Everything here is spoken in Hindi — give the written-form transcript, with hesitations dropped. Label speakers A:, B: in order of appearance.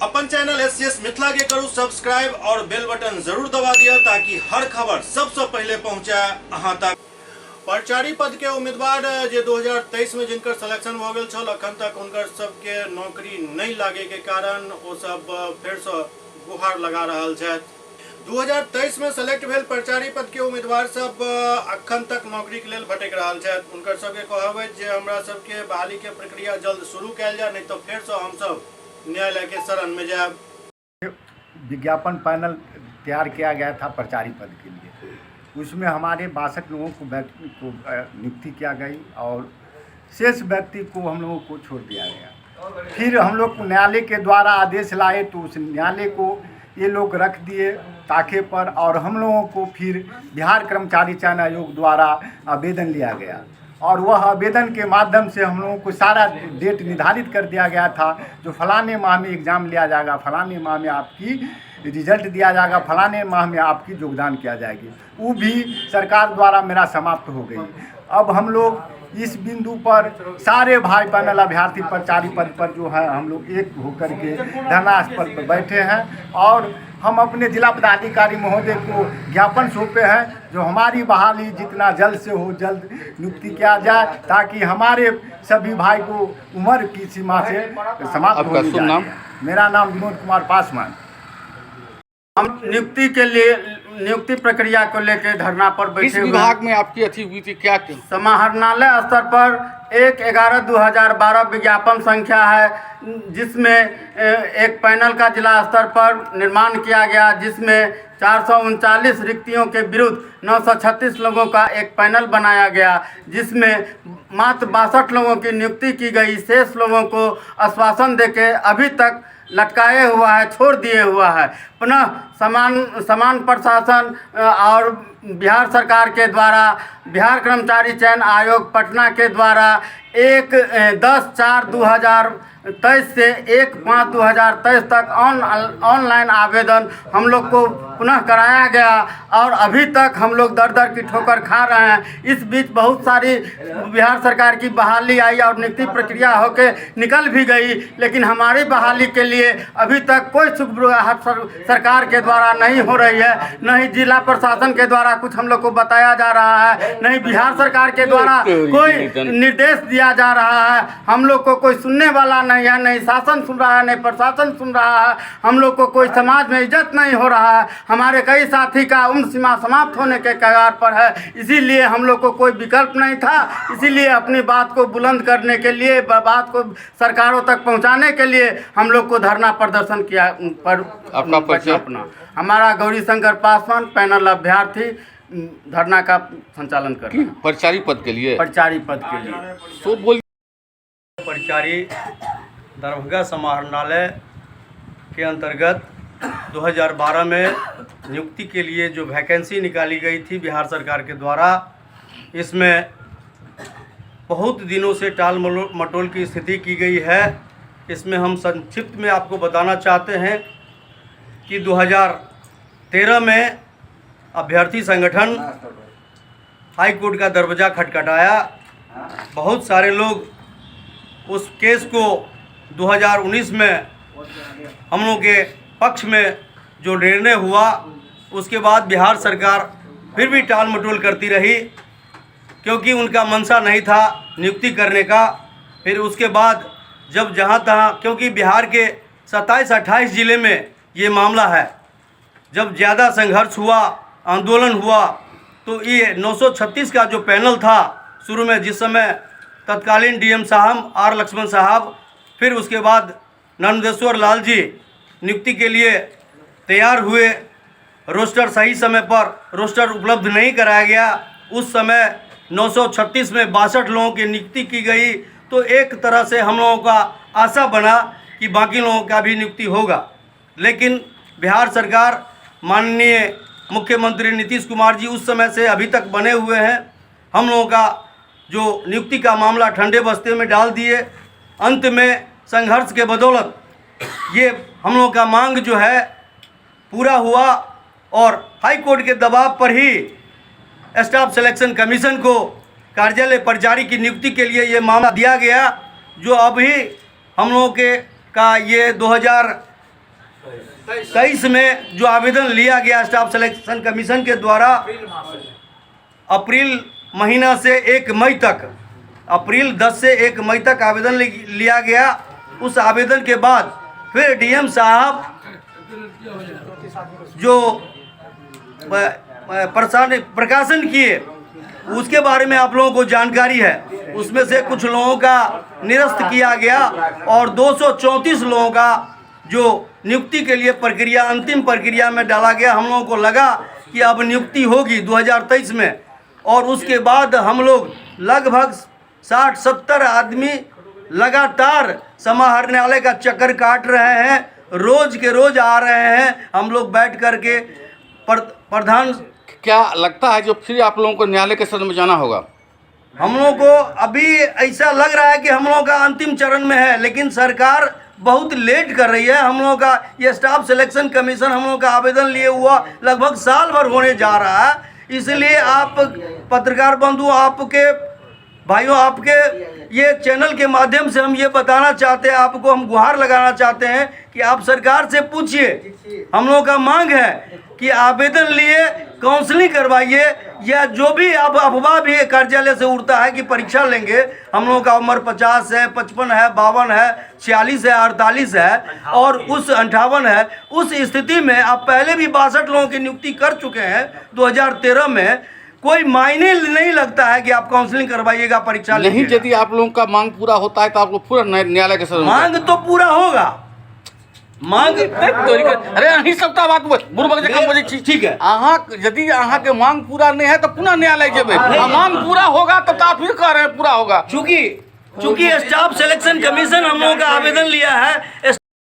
A: अपन चैनल एससीएस मिथिला के करू सब्सक्राइब और बेल बटन जरूर दबा दिया ताकि हर खबर सबसे पहले पहुंचे अहां तक। परिचारी पद के उम्मीदवार जे 2023 में जिनकर सिलेक्शन हो गए छल अखन तक उनकर सबके नौकरी नहीं लागे के कारण वो सब फिर से गुहार लगा रहल छथि। 2023 में सेलेक्ट भेल परिचारी पद के उम्मीदवार सब अखन तक नौकरी के लेल भटक रहल छथि। उनकर सबके कहब जे हमरा सबके बहाली के प्रक्रिया जल्द शुरू कैल जाए, नहीं तो फिर से हम सब न्यायालय के शरण में जाए।
B: विज्ञापन पैनल तैयार किया गया था परिचारी पद के लिए, उसमें हमारे 62 लोगों को नियुक्ति किया गई और शेष व्यक्ति को हम लोगों को छोड़ दिया गया। फिर हम लोग को न्यायालय के द्वारा आदेश लाए तो उस न्यायालय को ये लोग रख दिए ताके पर, और हम लोगों को फिर बिहार कर्मचारी चयन आयोग द्वारा आवेदन लिया गया और वह आवेदन के माध्यम से हम लोगों को सारा डेट निर्धारित कर दिया गया था जो फलाने माह में एग्ज़ाम लिया जाएगा, फलाने माह में आपकी रिजल्ट दिया जाएगा, फलाने माह में आपकी योगदान किया जाएगी। वो भी सरकार द्वारा मेरा समाप्त हो गई। अब हम लोग इस बिंदु पर सारे भाई पैनल अभ्यर्थी परिचारी पद पर जो है हम लोग एक होकर के धरना स्थल पर बैठे हैं और हम अपने जिला पदाधिकारी महोदय को ज्ञापन सौंपे हैं जो हमारी बहाली जितना जल्द से हो जल्द नियुक्ति किया जाए ताकि हमारे सभी भाई को उम्र की सीमा से समाप्त हो जाए। मेरा नाम विनोद कुमार पासवान।
C: हम नियुक्ति प्रक्रिया को लेकर धरना पर बैठे।
D: किस विभाग में आपकी अथी हुई थी, क्या
C: समाहरणालय स्तर पर 1/11/2012 विज्ञापन संख्या है जिसमें एक पैनल का जिला स्तर पर निर्माण किया गया जिसमें 439 रिक्तियों के विरुद्ध 936 लोगों का एक पैनल बनाया गया जिसमें मात्र 62 लोगों की नियुक्ति की गई। शेष लोगों को आश्वासन देके अभी तक लटकाए हुआ है, छोड़ दिए हुआ है। पुनः समान प्रशासन और बिहार सरकार के द्वारा बिहार कर्मचारी चयन आयोग पटना के द्वारा 10/4/2023 से 1/5/2023 तक ऑनलाइन आवेदन हम लोग को पुनः कराया गया और अभी तक हम लोग दर दर की ठोकर खा रहे हैं। इस बीच बहुत सारी बिहार सरकार की बहाली आई और नियुक्ति प्रक्रिया होके निकल भी गई, लेकिन हमारी बहाली के लिए अभी तक कोई सुविधा सरकार के द्वारा नहीं हो रही है। न ही जिला प्रशासन के द्वारा कुछ हम लोग को बताया जा रहा है, नहीं बिहार सरकार के द्वारा कोई निर्देश दिया जा रहा है। हम लोग को कोई सुनने वाला नहीं है, नहीं शासन सुन रहा है, नहीं प्रशासन सुन रहा है। हम लोग को कोई समाज में इज्जत नहीं हो रहा है। हमारे कई साथी का उम्र सीमा समाप्त होने के कगार पर है, इसीलिए हम लोग को कोई विकल्प नहीं था। इसीलिए अपनी बात को बुलंद करने के लिए, बात को सरकारों तक पहुंचाने के लिए हम लोग को धरना प्रदर्शन किया। अपना हमारा गौरी शंकर पासवान पैनल अभ्यर्थी धरना का संचालन कर रहे हैं
D: परिचारी पद के लिए।
C: परिचारी पद के लिए
D: सो बोल
E: परिचारी दरभंगा समाहरणालय के अंतर्गत 2012 में नियुक्ति के लिए जो वैकेंसी निकाली गई थी बिहार सरकार के द्वारा, इसमें बहुत दिनों से टाल मटोल की स्थिति की गई है। इसमें हम संक्षिप्त में आपको बताना चाहते हैं कि 2013 में अभ्यर्थी संगठन हाई कोर्ट का दरवाज़ा खटखटाया। बहुत सारे लोग उस केस को 2019 में हम लोग के पक्ष में जो निर्णय हुआ उसके बाद बिहार सरकार फिर भी टाल मटोल करती रही क्योंकि उनका मनसा नहीं था नियुक्ति करने का। फिर उसके बाद जब जहाँ तहाँ, क्योंकि बिहार के 27-28 ज़िले में ये मामला है, जब ज़्यादा संघर्ष हुआ, आंदोलन हुआ, तो ये 936 का जो पैनल था शुरू में, जिस समय तत्कालीन डीएम साहब आर लक्ष्मण साहब, फिर उसके बाद नर्मदेश्वर लाल जी नियुक्ति के लिए तैयार हुए। रोस्टर सही समय पर रोस्टर उपलब्ध नहीं कराया गया। उस समय 936 में 62 लोगों की नियुक्ति की गई, तो एक तरह से हम लोगों का आशा बना कि बाकी लोगों का भी नियुक्ति होगा। लेकिन बिहार सरकार, माननीय मुख्यमंत्री नीतीश कुमार जी उस समय से अभी तक बने हुए हैं, हम लोगों का जो नियुक्ति का मामला ठंडे बस्ते में डाल दिए। अंत में संघर्ष के बदौलत ये हम लोगों का मांग जो है पूरा हुआ और हाई कोर्ट के दबाव पर ही स्टाफ सिलेक्शन कमीशन को कार्यालय परिचारी की नियुक्ति के लिए ये मामला दिया गया, जो अभी हम लोगों के का ये 2023 में जो आवेदन लिया गया स्टाफ सिलेक्शन कमीशन के द्वारा अप्रैल महीना से 1 मई तक, अप्रैल 10 से 1 मई तक आवेदन लिया गया। उस आवेदन के बाद फिर डीएम साहब जो प्रकाशन किए उसके बारे में आप लोगों को जानकारी है। उसमें से कुछ लोगों का निरस्त किया गया और 234 लोगों का जो नियुक्ति के लिए प्रक्रिया अंतिम प्रक्रिया में डाला गया। हम लोगों को लगा कि अब नियुक्ति होगी 2023 में, और उसके बाद हम लोग लगभग 60-70 आदमी लगातार समाहरणालय का चक्कर काट रहे हैं। रोज के रोज आ रहे हैं हम लोग बैठ करके। प्रधान
D: क्या लगता है जो फिर आप लोगों को न्यायालय के सदन में जाना होगा?
E: हम लोगों को अभी ऐसा लग रहा है कि हम लोगों का अंतिम चरण में है, लेकिन सरकार बहुत लेट कर रही है। हम लोगों का ये स्टाफ सिलेक्शन कमीशन हम लोगों का आवेदन लिए हुआ लगभग साल भर होने जा रहा है। इसलिए आप पत्रकार बंधु, आपके भाइयों, आपके ये चैनल के माध्यम से हम ये बताना चाहते हैं, आपको हम गुहार लगाना चाहते हैं कि आप सरकार से पूछिए। हम लोगों का मांग है कि आवेदन लिए काउंसलिंग करवाइए, या जो भी आप अफवाह भी कार्यालय से उड़ता है कि परीक्षा लेंगे। हम लोगों का उम्र 50 है, 55 है, 52 है, 46 है, 48 है और उस 58 है। उस स्थिति में आप पहले भी 62 लोगों की नियुक्ति कर चुके हैं 2013 में। कोई मायने नहीं लगता है कि आप काउंसलिंग करवाइएगा, परीक्षा
D: नहीं। यदि आप लोगों का मांग पूरा होता है तो आप लोग पूरा न्यायालय के सदन
E: मांग तो पूरा होगा। मांग
D: अरे नहीं सकता बात
E: ठीक है।
D: यदि अहाँ के मांग पूरा नहीं है तो पुनः न्यायालय जेबे। मांग पूरा होगा तब तो आप फिर कह रहे हैं पूरा होगा।
E: चूंकि स्टाफ सिलेक्शन कमीशन हम लोगों का आवेदन लिया है,